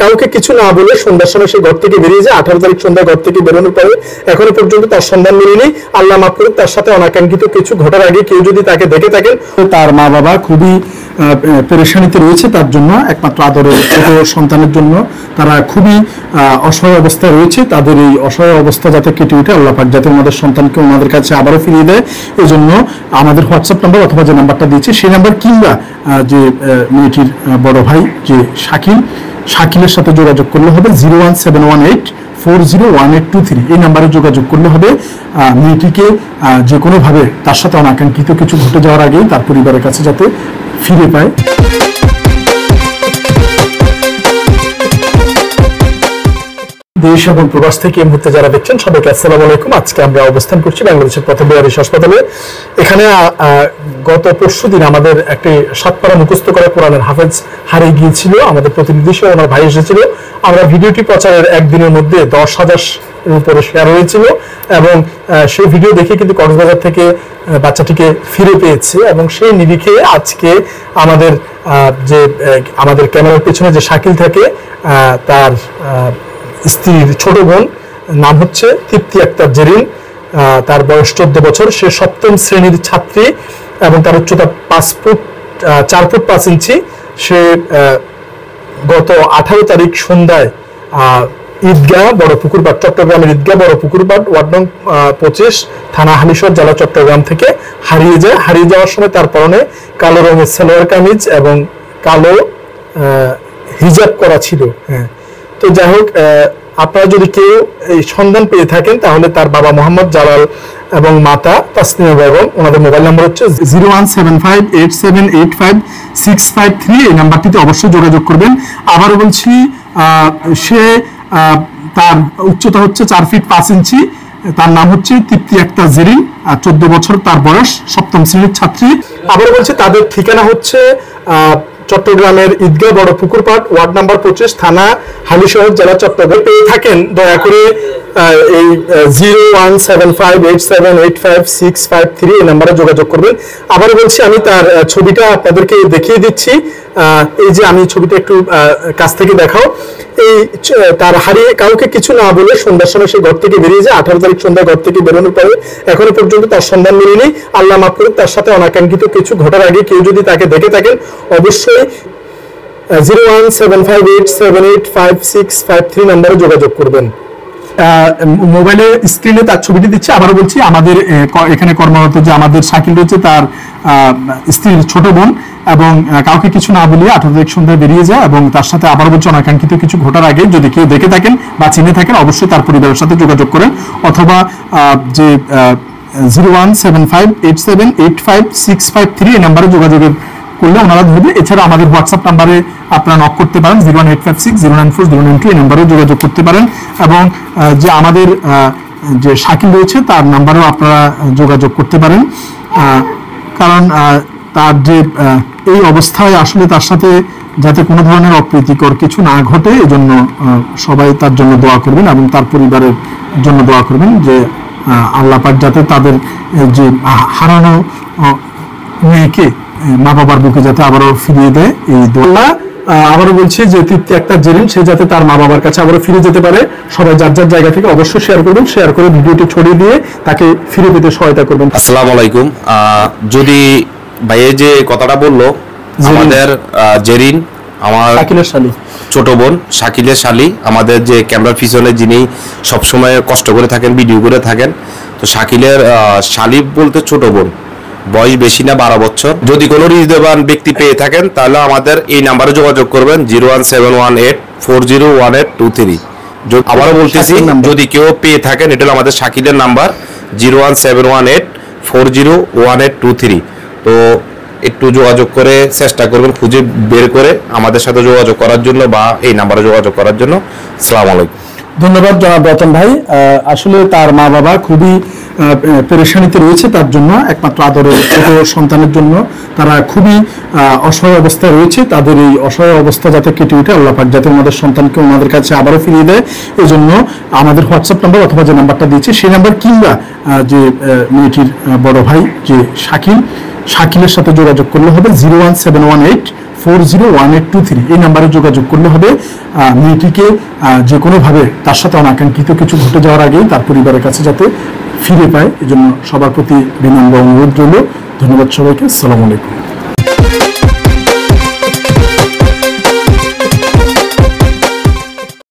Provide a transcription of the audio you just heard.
কাউকে কিছু না বলে সন্ধ্যার সময় সে ঘর থেকে বেরিয়ে যায়। 18 তারিখ সন্ধ্যায় ঘর থেকে বেরোনোর পরে এখনো পর্যন্ত তার সন্ধান মেলেনি। আল্লাহ মাফ করুক, তার সাথে অনাকাঙ্ক্ষিত কিছু ঘটার আগে কেউ যদি তাকে দেখে থাকেন, তার মা বাবা খুবই পেরেশানিতে রয়েছে। তার জন্য একমাত্র আদরের ছোট সন্তানের জন্য তারা খুবই অসহায় অবস্থায় রয়েছে। তাদের এই অসহায় অবস্থা যাতে কেটে উঠে, আল্লাহ পাক যাতে আমাদের সন্তানকে ওনাদের কাছে আবারও ফিরিয়ে দেয়, এই জন্য আমাদের হোয়াটসঅ্যাপ নাম্বার অথবা যে নাম্বারটা দিয়েছে সেই নাম্বার, কিংবা যে মেয়েটির বড় ভাই যে শাকিলের সাথে যোগাযোগ করলে হবে 01718401823। এই নাম্বারে যোগাযোগ করলে হবে। মেয়েটিকে যে কোনোভাবে তার সাথে অনাকাঙ্ক্ষিত কিছু ঘটে যাওয়ার আগেই তার পরিবারের কাছে যাতে ফিরে পায়। দেশ এবং প্রবাস থেকে এই মুহূর্তে যারা দেখছেন সবাইকে আসসালামু আলাইকুম। আজকে আমরা অবস্থান করছি বাংলাদেশের প্রথম বেয়ারিশ হাসপাতালে। এখানে গত পরশুদিন আমাদের একটি 7 পারা মুখস্থ করা কোরআনের হাফেজ হারিয়ে গিয়েছিল। আমাদের প্রতিনিধি সহ আমার ভাই এসেছিল। আমরা ভিডিওটি প্রচারের একদিনের মধ্যে 10,000 উপরে শেয়ার হয়েছিল এবং সেই ভিডিও দেখে কিন্তু কক্সবাজার থেকে বাচ্চাটিকে ফিরে পেয়েছে। এবং সেই নিরিখে আজকে আমাদের ক্যামেরার পেছনে যে শাকিল থাকে, তার স্ত্রীর ছোট বোন, নাম হচ্ছে তৃপ্তি আক্তার জেরিন। তার বয়স 14 বছর। সে 7ম শ্রেণীর ছাত্রী এবং তার উচ্চতা 4 ফুট 5 ইঞ্চি। সে গত 18 তারিখ সন্ধ্যায় ঈদগাহ বড় পুকুরপাট, চট্টগ্রামের ঈদগাহ বড় পুকুরপাট, ওয়ার্ড নং 25, থানা হালিশহর, জেলা চট্টগ্রাম থেকে হারিয়ে যায়। হারিয়ে যাওয়ার সময় তার পরনে কালো রঙের সালোয়ার কামিজ এবং কালো হিজাব করা ছিল। হ্যাঁ, তো যাই হোক, আপনারা যদি কেউ এই সন্ধান পেয়ে থাকেন তাহলে তার বাবা মোহাম্মদ জালাল এবং মাতা তাসনিমা বেগম, ওনাদের মোবাইল নাম্বার হচ্ছে 01758785653। এই নাম্বারটিতে অবশ্যই যোগাযোগ করবেন। আবারও বলছি, সে তার উচ্চতা হচ্ছে 4 ফিট 5 ইঞ্চি। তার নাম হচ্ছে তৃপ্তি আক্তার জেরিন, 14 বছর তার বয়স, 7ম শ্রেণীর ছাত্রী। আবারও বলছি, তাদের ঠিকানা হচ্ছে চট্টগ্রামের ঈদগাহ বড় পুকুরপাট, ওয়ার্ড নাম্বার 25, থানা হালিশহর, জেলা চট্টগ্রাম। পেয়ে থাকেন দয়া করে এই 01758785653 এই নাম্বারে যোগাযোগ করবেন। আবার বলছি, আমি তার ছবিটা আপনাদেরকে দেখিয়ে দিচ্ছি। এই যে আমি ছবিটা একটু কাছ থেকে দেখাও। এই তার হারিয়ে কাউকে কিছু না বলে সন্ধ্যার সময় সে ঘর থেকে বেরিয়ে যায়। 18 তারিখ সন্ধ্যায় ঘর থেকে বেরোনোর পরে এখনো পর্যন্ত তার সন্ধান মেলেনি। আল্লাহ মাফ করুক, তার সাথে অনাকাঙ্ক্ষিত কিছু ঘটার আগে কেউ যদি তাকে দেখে থাকেন অবশ্যই 01758785653 নাম্বারে যোগাযোগ করবেন। মোবাইলের স্ক্রিনে তার ছবিটি দিচ্ছে। আবারও বলছি, আমাদের এখানে কর্মরত যে আমাদের শাকিল রয়েছে, তার স্ত্রীর ছোট বোন, এবং কাউকে কিছু না বলিয়ে 18 তারিখ সন্ধ্যায় বেরিয়ে যায় এবং তার সাথে আবার বলছে অনাকাঙ্ক্ষিত কিছু ঘটার আগে যদি কেউ দেখে থাকেন বা চিনে থাকেন অবশ্যই তার পরিবারের সাথে যোগাযোগ করেন, অথবা যে 01758785653 এই নাম্বারে যোগাযোগের করলে ওনারা ধরবে। এছাড়া আমাদের হোয়াটসঅ্যাপ নাম্বারে আপনারা নক করতে পারেন 01856099092 এই নাম্বারেও যোগাযোগ করতে পারেন। এবং যে আমাদের যে শাকিল রয়েছে তার নাম্বারেও আপনারা যোগাযোগ করতে পারেন। কারণ তার যে এই অবস্থায় আসলে তার সাথে যাতে কোনো ধরনের অপ্রীতিকর কিছু না ঘটে, এই জন্য সবাই তার জন্য দোয়া করবেন এবং তার পরিবারের জন্য দোয়া করবেন যে আল্লাহ পাক যাতে তাদের যে হারানো মেয়েকে মা বাবার বুকে যাতে আবারও ফিরিয়ে দেয়, এই দোয়া। আবারও বলছি যে তৃপ্তি আক্তার জেরিন, সে যাতে তার মা বাবার কাছে আবারও ফিরে যেতে পারে। সবাই যার যার জায়গা থেকে অবশ্যই শেয়ার করবেন, শেয়ার করে ভিডিওটি ছড়িয়ে দিয়ে তাকে ফিরে পেতে সহায়তা করবেন। আসসালামু আলাইকুম। যদি ভাইয়ে যে কথাটা বললো, আমাদের জেরিন আমার শাকিলের শালী, ছোট বোন, শাকিলের শালী, আমাদের যে ক্যামেরার পিছনে যিনি সবসময় কষ্ট করে থাকেন, ভিডিও করে থাকেন, তো শাকিলের শালী বলতে ছোট বোন, বয়স বেশি না, 12 বছর। যদি কোনো হৃদয়বান ব্যক্তি পেয়ে থাকেন তাহলে আমাদের এই নাম্বারে যোগাযোগ করবেন 01718401823। আবারও বলতেছি, যদি কেউ পেয়ে থাকেন, এটা হলো আমাদের শাকিলের নাম্বার 01718401823। তো একটু যোগাযোগ করে চেষ্টা করবেন, খুঁজে বের করে আমাদের সাথে যোগাযোগ করার জন্য বা এই নাম্বারে যোগাযোগ করার জন্য। আসসালামু আলাইকুম। ধন্যবাদ জনাব রতন ভাই। আসলে তার মা বাবা খুবই পেরেশানিতে রয়েছে। তার জন্য একমাত্র আদরের ছোট সন্তানের জন্য তারা খুবই অসহায় অবস্থায় রয়েছে। তাদের এই অসহায় অবস্থা যাতে কেটে উঠে, আল্লাহ পাক যাতে ওনাদের সন্তানকে ওনাদের কাছে আবারও ফিরিয়ে দেয়, এই জন্য আমাদের হোয়াটসঅ্যাপ নাম্বার অথবা যে নাম্বারটা দিয়েছে সেই নাম্বার, কিংবা যে মেয়েটির বড় ভাই যে শাকিল, শাকিলের সাথে যোগাযোগ করলে হবে 01718401823 এই নাম্বারে যোগাযোগ করলে হবে। মেয়েটিকে যে কোনোভাবে তার সাথে অনাকাঙ্ক্ষিত কিছু ঘটে যাওয়ার আগেই তার পরিবারের কাছে যাতে ফিরে পায়, এজন্য সবার প্রতি বিনম্র অনুরোধ রইল। ধন্যবাদ সবাইকে। আসসালামু আলাইকুম।